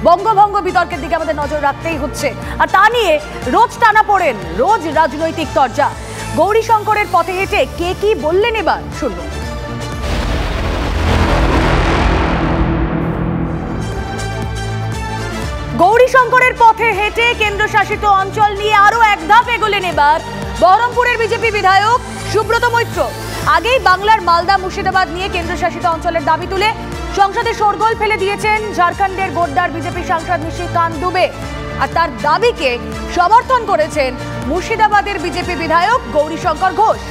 বঙ্গভঙ্গ বিতর্কের দিকে আমাদের নজর রাখতেই হচ্ছে। আর তা নিয়ে রোজ টানাপোড়েন, রোজ রাজনৈতিক চর্চা। গৌরীশঙ্করের পথে হেঁটে কে কি বললেন এবার শুনুন। গৌরীশঙ্করের পথে হেঁটে কেন্দ্রশাসিত অঞ্চল নিয়ে আরো এক ধাপ এগোলেন এবার বহরমপুরের বিজেপি বিধায়ক সুব্রত মৈত্র। আগেই বাংলার মালদা মুর্শিদাবাদ নিয়ে কেন্দ্রশাসিত অঞ্চলের দাবি তুলে সংসদে শোরগোল ফেলে দিয়েছেন ঝাড়খণ্ডের গোড্ডার বিজেপি সাংসদ নিশিকান্ত দুবে। আর তার দাবিকে সমর্থন করেছেন মুর্শিদাবাদের বিজেপি বিধায়ক গৌরীশঙ্কর ঘোষ।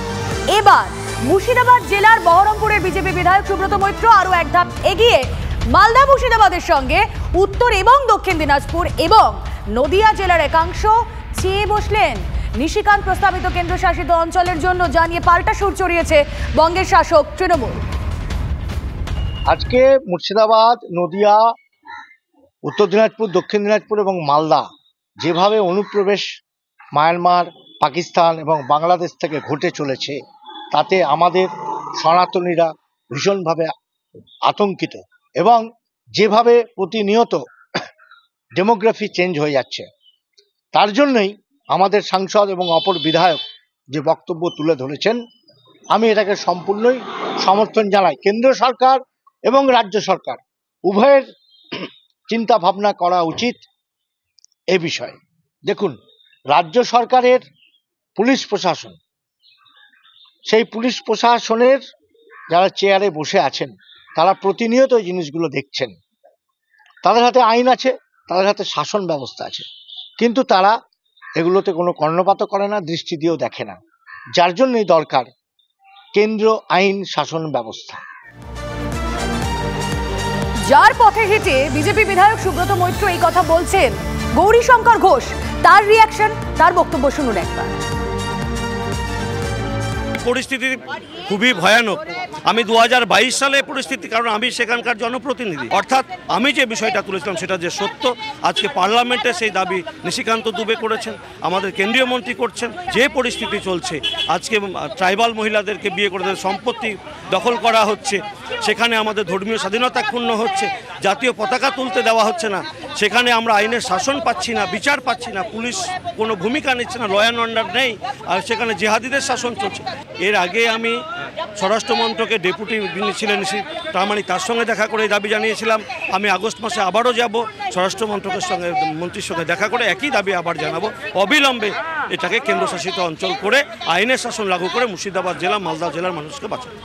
এবার মুর্শিদাবাদ জেলার বহরমপুরের বিজেপি বিধায়ক সুব্রত মৈত্র আরো এক ধাপ এগিয়ে মালদা মুর্শিদাবাদের সঙ্গে উত্তর এবং দক্ষিণ দিনাজপুর এবং নদিয়া জেলার একাংশ চেয়ে বসলেন নিশিকান্ত প্রস্তাবিত কেন্দ্রশাসিত অঞ্চলের জন্য, জানিয়ে পাল্টা সুর চড়িয়েছে বঙ্গের শাসক তৃণমূল। আজকে মুর্শিদাবাদ, নদিয়া, উত্তর দিনাজপুর, দক্ষিণ দিনাজপুর এবং মালদা যেভাবে অনুপ্রবেশ মায়ানমার, পাকিস্তান এবং বাংলাদেশ থেকে ঘটে চলেছে, তাতে আমাদের সনাতনীরা ভীষণভাবে আতঙ্কিত এবং যেভাবে প্রতিনিয়ত ডেমোগ্রাফি চেঞ্জ হয়ে যাচ্ছে, তার জন্যই আমাদের সাংসদ এবং অপর বিধায়ক যে বক্তব্য তুলে ধরেছেন, আমি এটাকে সম্পূর্ণই সমর্থন জানাই। কেন্দ্র সরকার এবং রাজ্য সরকার উভয়ের চিন্তা ভাবনা করা উচিত এ বিষয়ে। দেখুন, রাজ্য সরকারের পুলিশ প্রশাসন, সেই পুলিশ প্রশাসনের যারা চেয়ারে বসে আছেন, তারা প্রতিনিয়ত এই জিনিসগুলো দেখছেন। তাদের হাতে আইন আছে, তাদের হাতে শাসন ব্যবস্থা আছে, কিন্তু তারা এগুলোতে কোনো কর্ণপাত করে না, দৃষ্টি দিয়েও দেখে না। যার জন্যই দরকার কেন্দ্র আইন শাসন ব্যবস্থা। যার পথে হেঁটে বিজেপি বিধায়ক সুব্রত মৈত্র এই কথা বলছেন গৌরীশঙ্কর ঘোষ, তার রিয়াকশন, তার বক্তব্য শুনুন একবার। পরিস্থিতি খুবই ভয়ানক। আমি 2022 সালে পরিস্থিতি, কারণ আমি সেখানকার জনপ্রতিনিধি, অর্থাৎ আমি যে বিষয়টা তুলেছিলাম সেটা যে সত্য। আজকে পার্লামেন্টে সেই দাবি নিশিকান্ত দুবে করেছেন, আমাদের কেন্দ্রীয় মন্ত্রী করছেন। যে পরিস্থিতি চলছে, আজকে ট্রাইবাল মহিলাদেরকে বিয়ে করে তাদের সম্পত্তি দখল করা হচ্ছে, সেখানে আমাদের ধর্মীয় স্বাধীনতা ক্ষুণ্ণ হচ্ছে, জাতীয় পতাকা তুলতে দেওয়া হচ্ছে না, সেখানে আমরা আইনের শাসন পাচ্ছি না, বিচার পাচ্ছি না, পুলিশ কোনো ভূমিকা নিচ্ছে না, ল অ্যান্ড অর্ডার নেই, আর সেখানে জেহাদিদের শাসন চলছে। এর আগে আমি স্বরাষ্ট্রমন্ত্রকে ডেপুটি যিনি ছিলেন তার সঙ্গে দেখা করে দাবি জানিয়েছিলাম। আমি আগস্ট মাসে আবারও যাব স্বরাষ্ট্রমন্ত্রকের সঙ্গে, মন্ত্রীর সঙ্গে দেখা করে একই দাবি আবার জানাবো। অবিলম্বে এটাকে কেন্দ্রশাসিত অঞ্চল করে আইনের শাসন লাগু করে মুর্শিদাবাদ জেলা, মালদা জেলার মানুষকে বাঁচাবো।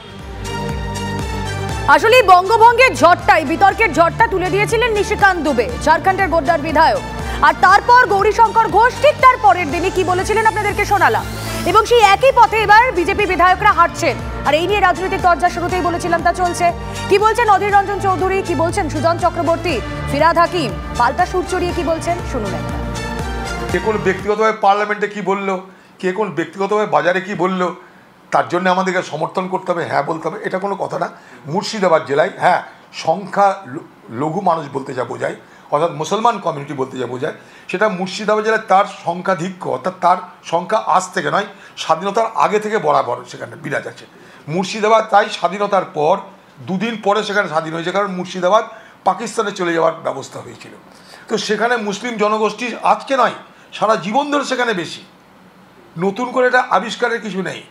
আসলে বঙ্গভঙ্গের ঝড়টাই, বিতর্কের ঝড়টা তুলে দিয়েছিলেন নিশিকান্ত দুবে, ঝাড়খণ্ডের গোড্ডার বিধায়ক। আর তারপর গৌরীশঙ্কর ঘোষ ঠিক তার পরের দিনই কি বলেছিলেন আপনাদেরকে শোনালাম। এবং সেই একই পথে এবার বিজেপি বিধায়করা হাঁটছেন। আর এই নিয়ে রাজনৈতিক চর্চা শুরুতেই বলেছিলাম তা চলছে। কি বলছেন অধীর রঞ্জন চৌধুরী, কি বলছেন সুজন চক্রবর্তী, ফিরাদ হাকিম, পাল্টা সুর চড়িয়ে কি বলছেন শুনুন একবার। কে কোন ব্যক্তিগতভাবে পার্লামেন্টে কি বললো, কে কোন ব্যক্তিগতভাবে বাজারে কি বললো, তার জন্য আমাদেরকে সমর্থন করতে হবে, হ্যাঁ বলতে হবে, এটা কোনো কথা না। মুর্শিদাবাদ জেলায় হ্যাঁ সংখ্যা লঘু মানুষ বলতে যা বোঝায়, অর্থাৎ মুসলমান কমিউনিটি বলতে যা বোঝায়, সেটা মুর্শিদাবাদ জেলায় তার সংখ্যাধিক্য, অর্থাৎ তার সংখ্যা আজ থেকে নয়, স্বাধীনতার আগে থেকে বরাবর সেখানে বিরাজ আছে। মুর্শিদাবাদ তাই স্বাধীনতার পর দুদিন পরে সেখানে স্বাধীন হয়েছে, কারণ মুর্শিদাবাদ পাকিস্তানে চলে যাওয়ার ব্যবস্থা হয়েছিল। তো সেখানে মুসলিম জনগোষ্ঠী আজকে নয়, সারা জীবন ধরে সেখানে বেশি, নতুন করে এটা আবিষ্কারের কিছু নেই।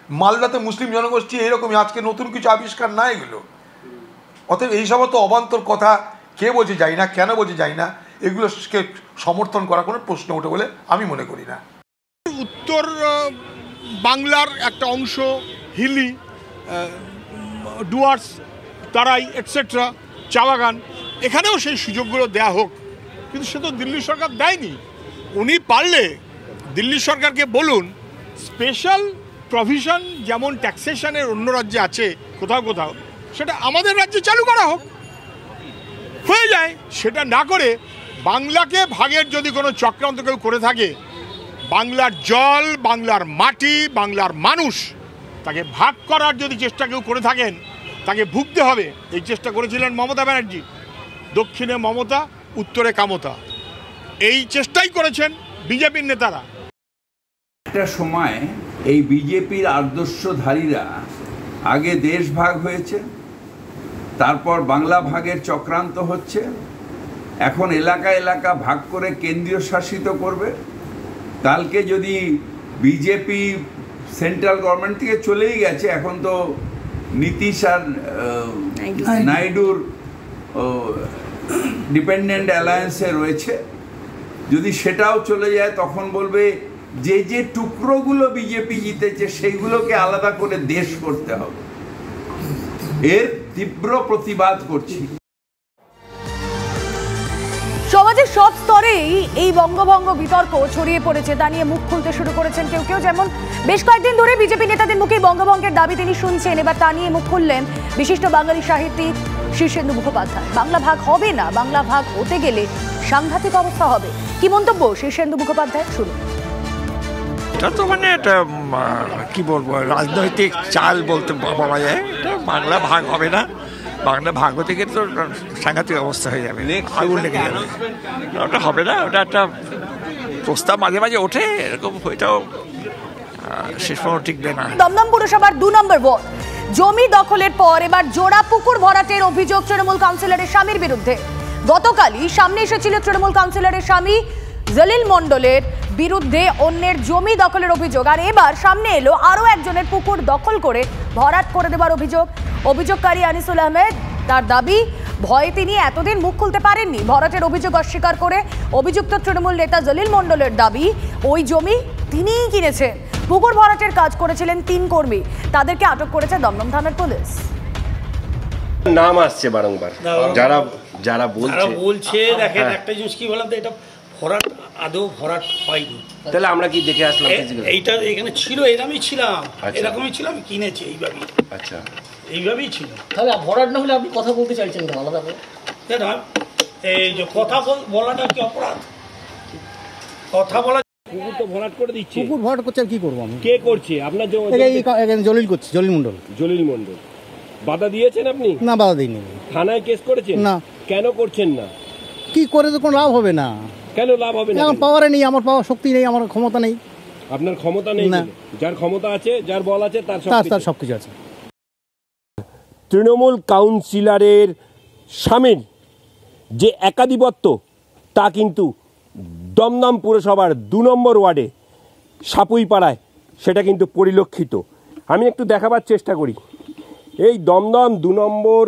মালদাতে মুসলিম জনগোষ্ঠী এইরকমই, আজকে নতুন কিছু আবিষ্কার না এগুলো। অতএব এই সমস্ত অবান্তর কথা কে বলছে যাই না, কেন বলছে যাই না, এগুলোকে সমর্থন করা কোনো প্রশ্ন ওঠে বলে আমি মনে করি না। উত্তর বাংলার একটা অংশ, হিলি, ডুয়ার্স, তারাই এটসেট্রা, চা বাগান, এখানেও সেই সুযোগগুলো দেয়া হোক, কিন্তু সে তো দিল্লি সরকার দেয়নি। উনি পারলে দিল্লি সরকারকে বলুন স্পেশাল প্রভিশন যেমন ট্যাক্সেশনের অন্য রাজ্যে আছে কোথাও কোথাও, সেটা আমাদের রাজ্যে চালু করা হোক, হয়ে যায়। সেটা না করে বাংলাকে ভাগের যদি কোনো চক্রান্ত কেউ করে থাকে, বাংলার জল, বাংলার মাটি, বাংলার মানুষ, তাকে ভাগ করার যদি চেষ্টা কেউ করে থাকেন, তাকে ভুগতে হবে। এই চেষ্টা করেছিলেন মমতা ব্যানার্জি, দক্ষিণে মমতা, উত্তরে কামতা, এই চেষ্টাই করেছেন বিজেপির নেতারা। একটা সময় এই বিজেপির আদর্শধারীরা আগে দেশ ভাগ হয়েছে, তারপর বাংলা ভাগের চক্রান্ত হচ্ছে, এখন এলাকা এলাকা ভাগ করে কেন্দ্রীয় শাসিত করবে। কালকে যদি বিজেপি সেন্ট্রাল গভর্নমেন্ট থেকে চলেই গেছে, এখন তো নীতিশ আর নাইডুর ডিপেন্ডেন্ট অ্যালায়েন্সে রয়েছে, যদি সেটাও চলে যায় তখন বলবে যে যে টুকরোগুলো বিজেপি জিতেছে সেইগুলোকে আলাদা করে দেশ করতে হবে। এর তীব্র প্রতিবাদ করছি। সমাজের সব স্তরেই এই বঙ্গভঙ্গ বিতর্ক ছড়িয়ে পড়েছে, তা নিয়ে মুখ খুলতে শুরু করেছেন কেউ কেউ। যেমন বেশ কয়েকদিন ধরে বিজেপি নেতাদের মুখে বঙ্গভঙ্গের দাবি তিনি শুনছেন, এবার তা নিয়ে মুখ খুললেন বিশিষ্ট বাঙালি সাহিত্যিক শীর্ষেন্দু মুখোপাধ্যায়। বাংলা ভাগ হবে না, বাংলা ভাগ হতে গেলে সাংঘাতিক অবস্থা হবে। কি মন্তব্য শীর্ষেন্দু মুখোপাধ্যায়, শুনুন। এটা তো মানে এটা কি বলবো, রাজনৈতিক চাল বলতে বলা যায়। এটা বাংলা ভাগ হবে না, বাংলা ভাগ হতে গেলে তো সাংঘাতিক অবস্থা হয়ে যাবে, আগুন লেগে যাবে। ওটা হবে না, ওটা একটা প্রস্তাব মাঝে মাঝে ওঠে, এরকম ওইটাও শেষ পর্যন্ত টিকবে না। দমদম পুরসভার 2 নম্বর ওয়ার্ড জমি দখলের পর এবার জোড়া পুকুর ভরাটের অভিযোগ তৃণমূল কাউন্সিলরের স্বামীর বিরুদ্ধে। গতকালই সামনে এসেছিল তৃণমূল কাউন্সিলরের স্বামী জলিল মণ্ডলের বিরুদ্ধে অন্যের জমি দখলের অভিযোগ, আর এবার সামনে এলো আরও একজনের পুকুর দখল করে ভরাট করে দেওয়ার অভিযোগ। অভিযোগকারী আনিসুল আহমেদ, তার দাবি ভয়ে তিনি এতদিন মুখ খুলতে পারেননি। ভরাটের অভিযোগ অস্বীকার করে অভিযুক্ত তৃণমূল নেতা জলিল মণ্ডলের দাবি ওই জমি তিনিই কিনেছেন। পুকুর ভরাটের কাজ করেছিলেন 3 কর্মী, তাদেরকে আটক করেছে দমদম থানার পুলিশ। নাম আসছে বারংবার, যারা বলছে দেখেন একটা জিনিস কি বললাম, এটা ভরাট আদৌ ভরাট হয়নি। তাহলে আমরা কি দেখে আসলাম? এইটা এখানে ছিল, এরকমই ছিলাম, এরকমই ছিল, আমি কিনেছি এইভাবেই। আচ্ছা, এইভাবেই ছিল। তাহলে ভরাট না হলে আপনি কথা বলতে চাইছেন না আলাদা করে? এই যে কথা বলাটা কি অপরাধ? কথা বলা। পুকুর তো ভরাট করে দিচ্ছে। পুকুর ভরাট করছে, আর কি করবো আমি? কে করছে? আপনার জলিল করছে, জলিল মণ্ডল। জলিল মণ্ডল বাধা দিয়েছেন আপনি? না, বাধা দিইনি। থানায় কেস করেছেন? না। কেন করছেন না? কি করে তো কোনো লাভ হবে না। কেন লাভ হবে না? এখন পাওয়ারে নেই, আমার পাওয়ার শক্তি নেই, আমার ক্ষমতা নেই। আপনার ক্ষমতা নেই? না। যার ক্ষমতা আছে, যার বল আছে, তার সবকিছু আছে। তৃণমূল কাউন্সিলরের স্বামীর যে একাধিপত্য, তা কিন্তু দমদম পুরসভার 2 নম্বর ওয়ার্ডে সাপুইপাড়ায় সেটা কিন্তু পরিলক্ষিত। আমি একটু দেখাবার চেষ্টা করি। এই দমদম 2 নম্বর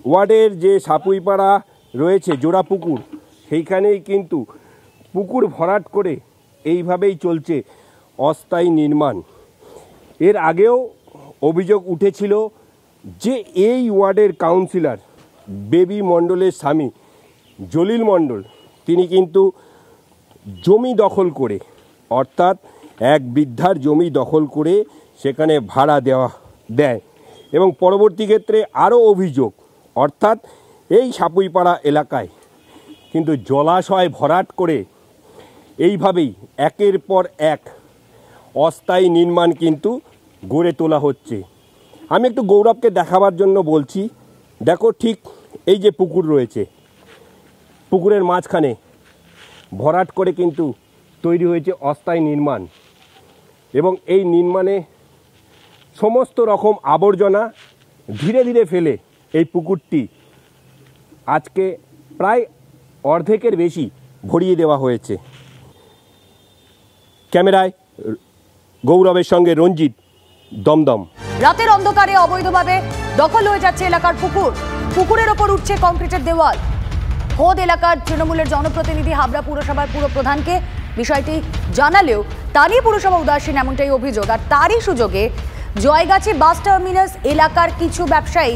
ওয়ার্ডের যে সাপুইপাড়া রয়েছে জোড়া পুকুর, সেইখানেই কিন্তু পুকুর ভরাট করে এইভাবেই চলছে অস্থায়ী নির্মাণ। এর আগেও অভিযোগ উঠেছিল যে এই ওয়ার্ডের কাউন্সিলর বেবি মণ্ডলের স্বামী জলিল মণ্ডল, তিনি কিন্তু জমি দখল করে, অর্থাৎ এক বৃদ্ধার জমি দখল করে সেখানে ভাড়া দেয়। এবং পরবর্তী ক্ষেত্রে আরও অভিযোগ, অর্থাৎ এই সাপুইপাড়া এলাকায় কিন্তু জলাশয় ভরাট করে এইভাবেই একের পর এক অস্থায়ী নির্মাণ কিন্তু গড়ে তোলা হচ্ছে। আমি একটু গৌরবকে দেখাবার জন্য বলছি, দেখো ঠিক এই যে পুকুর রয়েছে, পুকুরের মাঝখানে ভরাট করে কিন্তু তৈরি হয়েছে অস্থায়ী নির্মাণ, এবং এই নির্মাণে সমস্ত রকম আবর্জনা ধীরে ধীরে ফেলে এই পুকুরটি আজকে প্রায় অর্ধেকের বেশি ভরিয়ে দেওয়া হয়েছে। ক্যামেরায় গৌরবের সঙ্গে রঞ্জিত, দমদম। রাতের অন্ধকারে অবৈধভাবে দখল হয়ে যাচ্ছে এলাকার পুকুর, পুকুরের ওপর উঠছে কংক্রিটের দেওয়াল। খোদ এলাকার তৃণমূলের জনপ্রতিনিধি হাবড়া পুরসভার পুরপ্রধানকে বিষয়টি জানালেও তা নিয়ে পুরসভা উদাসীন, এমনটাই অভিযোগ। আর তারই সুযোগে জয়গাছি বাস টার্মিনাস এলাকার কিছু ব্যবসায়ী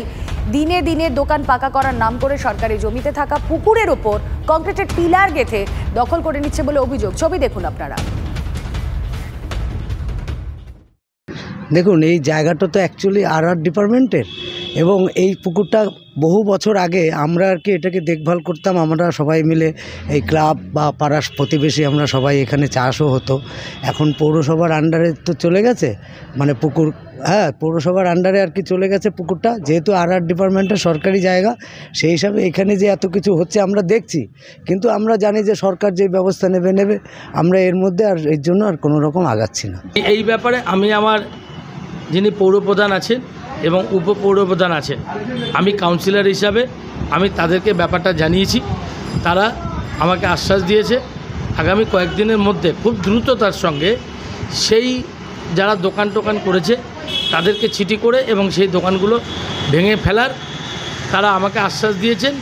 দিনে দিনে দোকান পাকা করার নাম করে সরকারি জমিতে থাকা পুকুরের ওপর কংক্রিটের পিলার গেঁথে দখল করে নিচ্ছে বলে অভিযোগ। ছবি দেখুন আপনারা। দেখুন, এই জায়গাটা তো অ্যাকচুয়ালি আর ডিপার্টমেন্টের, এবং এই পুকুরটা বহু বছর আগে আমরা আর কি এটাকে দেখভাল করতাম। আমরা সবাই মিলে এই ক্লাব বা পাড়ার প্রতিবেশী আমরা সবাই এখানে চাষও হতো। এখন পৌরসভার আন্ডারে তো চলে গেছে, মানে পুকুর, হ্যাঁ, পৌরসভার আন্ডারে আর কি চলে গেছে পুকুরটা, যেহেতু আর ডিপার্টমেন্টের সরকারি জায়গা, সেই হিসাবে এখানে যে এত কিছু হচ্ছে আমরা দেখছি, কিন্তু আমরা জানি যে সরকার যে ব্যবস্থা নেবে। আমরা এর মধ্যে আর এর জন্য আর কোনো রকম আগাচ্ছি না। এই ব্যাপারে আমি আমার যিনি পৌরপ্রধান আছেন এবং উপপৌরপ্রধান আছেন, আমি কাউন্সিলর হিসাবে আমি তাদেরকে ব্যাপারটা জানিয়েছি তারা আমাকে আশ্বাস দিয়েছে আগামী কয়েকদিনের মধ্যে খুব দ্রুততার সঙ্গে সেই যারা দোকান টোকান করেছে তাদেরকে চিঠি করে এবং সেই দোকানগুলো ভেঙে ফেলার তারা আমাকে আশ্বাস দিয়েছেন।